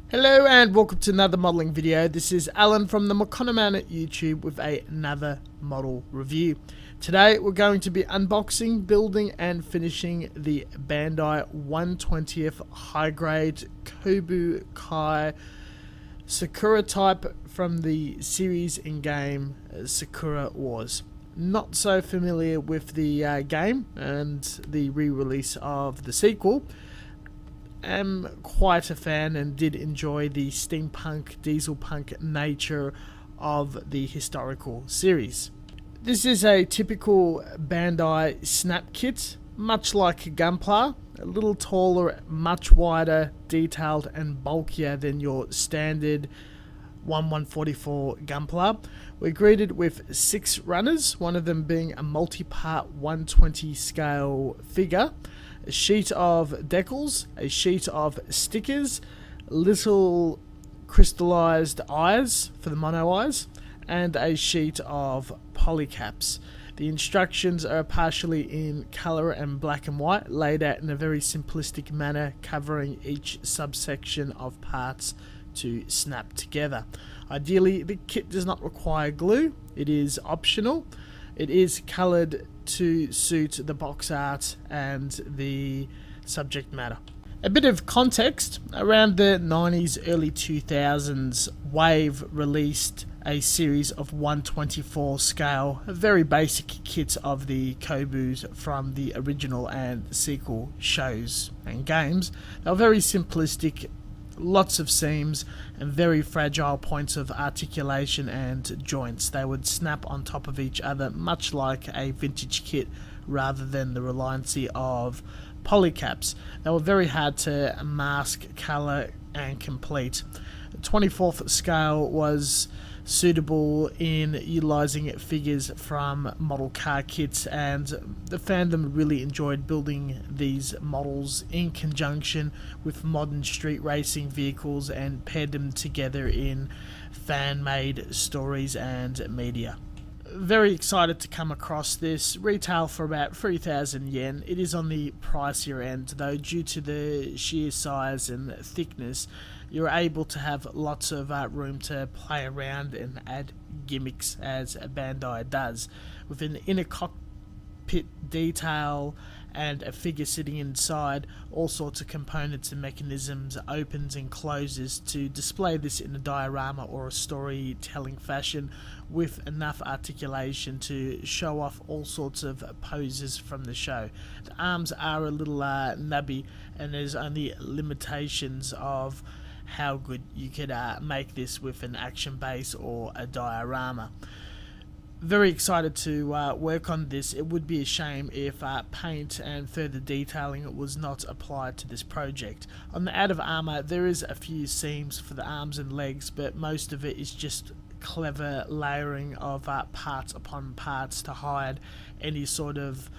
Hello and welcome to another modelling video. This is Alan from the Mecha at YouTube with another model review. Today we're going to be unboxing, building and finishing the Bandai 1/20th high grade KOBU-KAI Sakura type from the series in game Sakura Wars. Not so familiar with the game and the re-release of the sequel. Am quite a fan and did enjoy the steampunk, diesel punk nature of the historical series. This is a typical Bandai snap kit, much like Gunpla, a little taller, much wider, detailed and bulkier than your standard 1/144 Gunpla. We're greeted with 6 runners, one of them being a multi-part 120 scale figure, a sheet of decals, a sheet of stickers, little crystallized eyes for the mono eyes, and a sheet of polycaps. The instructions are partially in colour and black and white, laid out in a very simplistic manner, covering each subsection of parts to snap together. Ideally, the kit does not require glue, it is optional. It is coloured to suit the box art and the subject matter. A bit of context: around the 90s, early 2000s, Wave released a series of 1/24 scale, very basic kits of the Kobus from the original and sequel shows and games. They were very simplistic, lots of seams and very fragile points of articulation and joints. They would snap on top of each other, much like a vintage kit, rather than the reliancy of polycaps. They were very hard to mask, colour and complete. The 24th scale was suitable in utilising figures from model car kits, and the fandom really enjoyed building these models in conjunction with modern street racing vehicles and paired them together in fan-made stories and media. Very excited to come across this. Retail for about 3,000 yen. It is on the pricier end though, due to the sheer size and thickness. You're able to have lots of room to play around and add gimmicks, as Bandai does, with an inner cockpit detail and a figure sitting inside. All sorts of components and mechanisms opens and closes to display this in a diorama or a storytelling fashion, with enough articulation to show off all sorts of poses from the show. The arms are a little nubby, and there's only limitations of how good you could make this with an action base or a diorama. Very excited to work on this. It would be a shame if paint and further detailing was not applied to this project. On the outer armour there is a few seams for the arms and legs, but most of it is just clever layering of parts upon parts to hide any sort of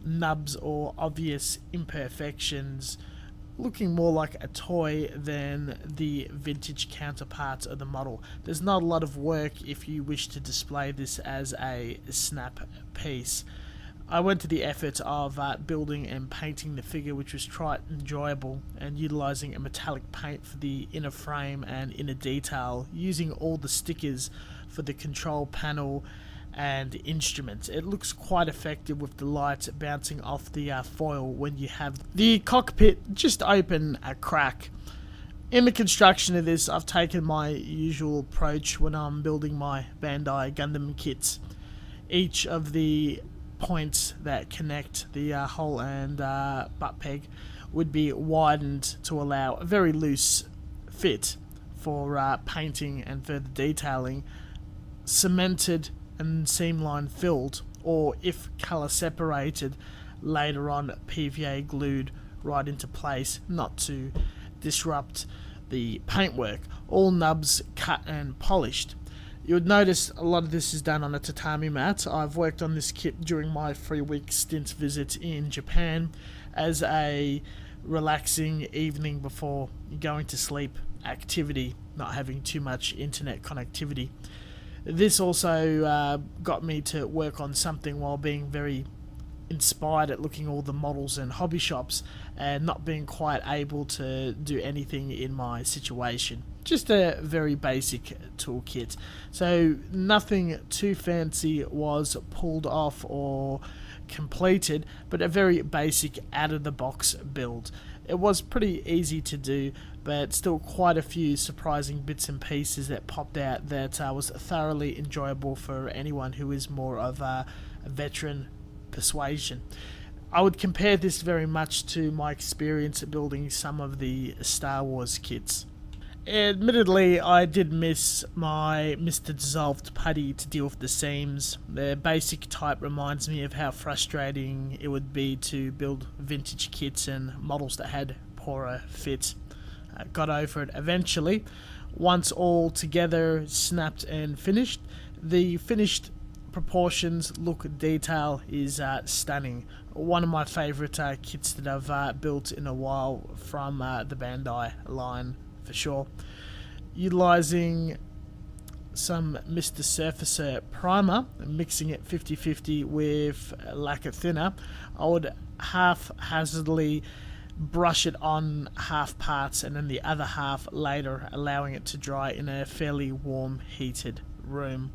nubs or obvious imperfections, looking more like a toy than the vintage counterparts of the model. There's not a lot of work if you wish to display this as a snap piece. I went to the effort of building and painting the figure, which was quite enjoyable, and utilising a metallic paint for the inner frame and inner detail, using all the stickers for the control panel and instruments. It looks quite effective with the light bouncing off the foil when you have the cockpit just open a crack. In the construction of this, I've taken my usual approach when I'm building my Bandai Gundam kits. Each of the points that connect the hole and butt peg would be widened to allow a very loose fit for painting and further detailing, cemented and seam line filled, or if colour separated, later on PVA glued right into place, not to disrupt the paintwork. All nubs cut and polished. You would notice a lot of this is done on a tatami mat. I've worked on this kit during my 3-week stint visit in Japan as a relaxing evening before going to sleep activity, not having too much internet connectivity. This also got me to work on something while being very inspired at looking at all the models and hobby shops and not being quite able to do anything in my situation. Just a very basic toolkit. So nothing too fancy was pulled off or completed, but a very basic out of the box build. It was pretty easy to do, but still quite a few surprising bits and pieces that popped out that was thoroughly enjoyable for anyone who is more of a veteran persuasion. I would compare this very much to my experience building some of the Star Wars kits. Admittedly, I did miss my Mr. Dissolved putty to deal with the seams. The basic type reminds me of how frustrating it would be to build vintage kits and models that had poorer fit. Got over it eventually. Once all together, snapped and finished, the finished proportions, look, detail is stunning. One of my favourite kits that I've built in a while from the Bandai line, for sure. Utilising some Mr. Surfacer primer, mixing it 50-50 with lacquer thinner, I would haphazardly brush it on half parts and then the other half later, allowing it to dry in a fairly warm, heated room.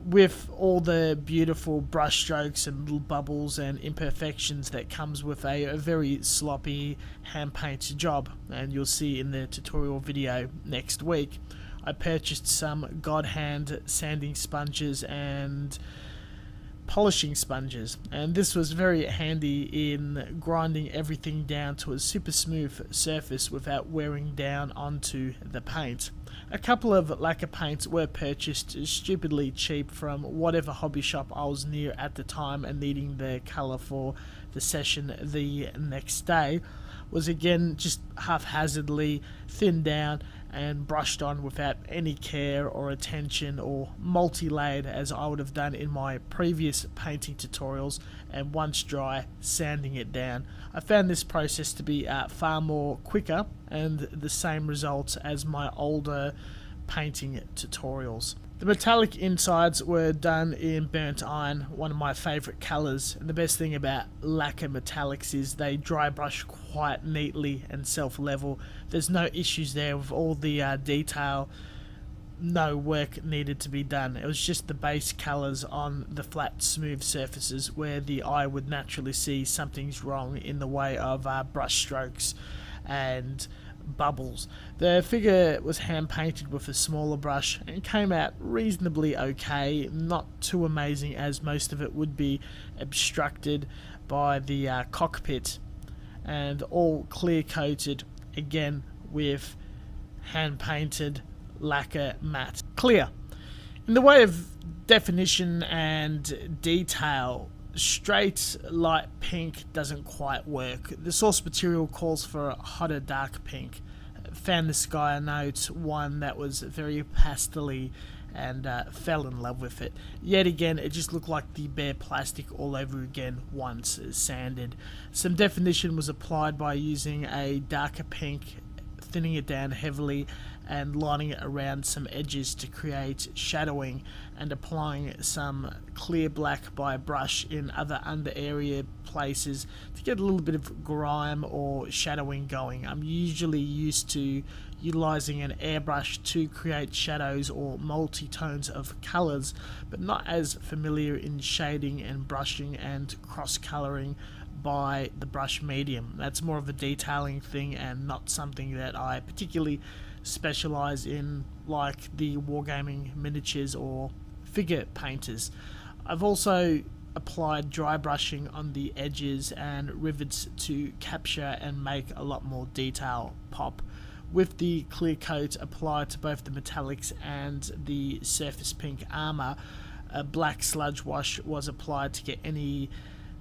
With all the beautiful brush strokes and little bubbles and imperfections that comes with a very sloppy hand paint job, and you'll see in the tutorial video next week. I purchased some God Hand sanding sponges and polishing sponges, and this was very handy in grinding everything down to a super smooth surface without wearing down onto the paint. A couple of lacquer paints were purchased stupidly cheap from whatever hobby shop I was near at the time, and needing the colour for the session the next day was again just haphazardly thinned down and brushed on without any care or attention, or multi-layered as I would have done in my previous painting tutorials, and once dry, sanding it down. I found this process to be far more quicker and the same results as my older painting tutorials. The metallic insides were done in burnt iron, one of my favourite colours, and the best thing about lacquer metallics is they dry brush quite neatly and self-level. There's no issues there with all the detail, no work needed to be done. It was just the base colours on the flat smooth surfaces where the eye would naturally see something's wrong in the way of brush strokes and bubbles. The figure was hand painted with a smaller brush and came out reasonably okay, not too amazing as most of it would be obstructed by the cockpit, and all clear coated again with hand painted lacquer matte clear. In the way of definition and detail, straight light pink doesn't quite work. The source material calls for a hotter dark pink. Found this guy a note, one that was very pastel-y, and fell in love with it. Yet again, it just looked like the bare plastic all over again once sanded. Some definition was applied by using a darker pink, thinning it down heavily and lining it around some edges to create shadowing, and applying some clear black by brush in other under area places to get a little bit of grime or shadowing going. I'm usually used to utilizing an airbrush to create shadows or multi-tones of colors, but not as familiar in shading and brushing and cross-coloring by the brush medium. That's more of a detailing thing and not something that I particularly specialize in, like the wargaming miniatures or figure painters. I've also applied dry brushing on the edges and rivets to capture and make a lot more detail pop. With the clear coat applied to both the metallics and the surface pink armor, a black sludge wash was applied to get any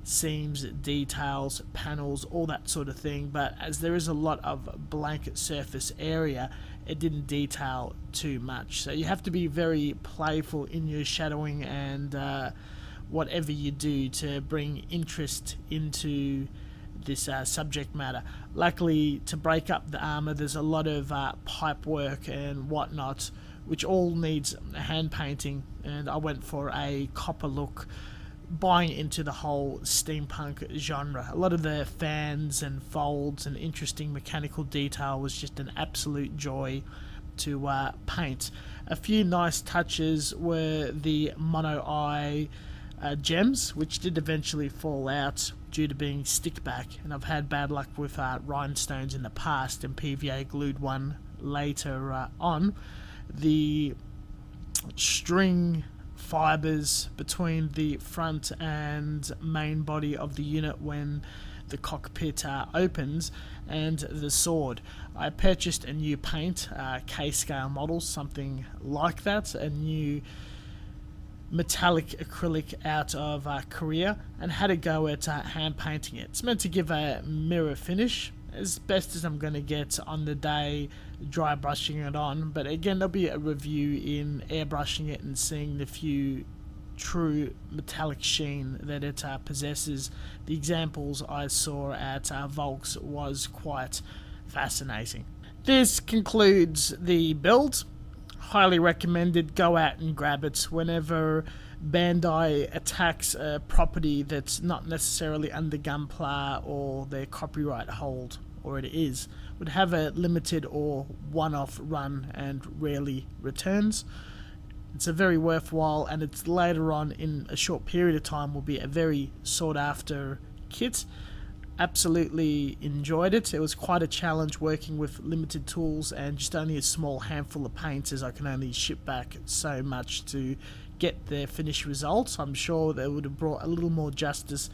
seams, details, panels, all that sort of thing, but as there is a lot of blank surface area, it didn't detail too much. So you have to be very playful in your shadowing and whatever you do to bring interest into this subject matter. Luckily, to break up the armor, there's a lot of pipe work and whatnot, which all needs hand painting, and I went for a copper look buying into the whole steampunk genre. A lot of the fans and folds and interesting mechanical detail was just an absolute joy to paint. A few nice touches were the mono eye gems, which did eventually fall out due to being stick back, and I've had bad luck with rhinestones in the past, and PVA glued one later on. The string fibers between the front and main body of the unit when the cockpit opens, and the sword. I purchased a new paint, K-scale model, something like that, a new metallic acrylic out of Korea, and had a go at hand painting it. It's meant to give a mirror finish, as best as I'm going to get on the day, dry brushing it on. But again, there'll be a review in airbrushing it and seeing the few true metallic sheen that it possesses. The examples I saw at Volks was quite fascinating. This concludes the build. Highly recommended. Go out and grab it whenever Bandai attacks a property that's not necessarily under Gunpla or their copyright hold, or it is, would have a limited or one-off run and rarely returns. It's a very worthwhile, and it's later on in a short period of time will be a very sought after kit. Absolutely enjoyed it. It was quite a challenge working with limited tools and just only a small handful of paints, as I can only ship back so much to get the finished results. I'm sure they would have brought a little more justice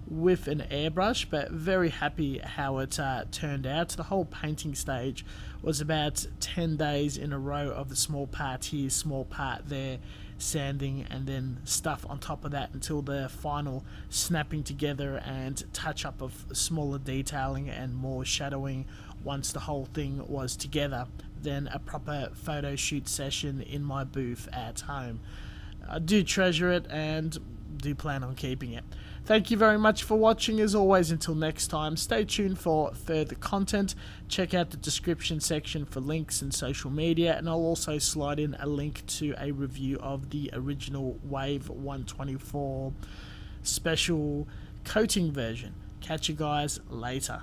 with an airbrush, but very happy how it turned out. The whole painting stage was about 10 days in a row of the small part here, small part there, sanding, and then stuff on top of that until the final snapping together and touch up of smaller detailing and more shadowing once the whole thing was together. Then a proper photo shoot session in my booth at home. I do treasure it and do plan on keeping it. Thank you very much for watching. As always, until next time, stay tuned for further content. Check out the description section for links and social media, and I'll also slide in a link to a review of the original Wave 124 special coating version. Catch you guys later.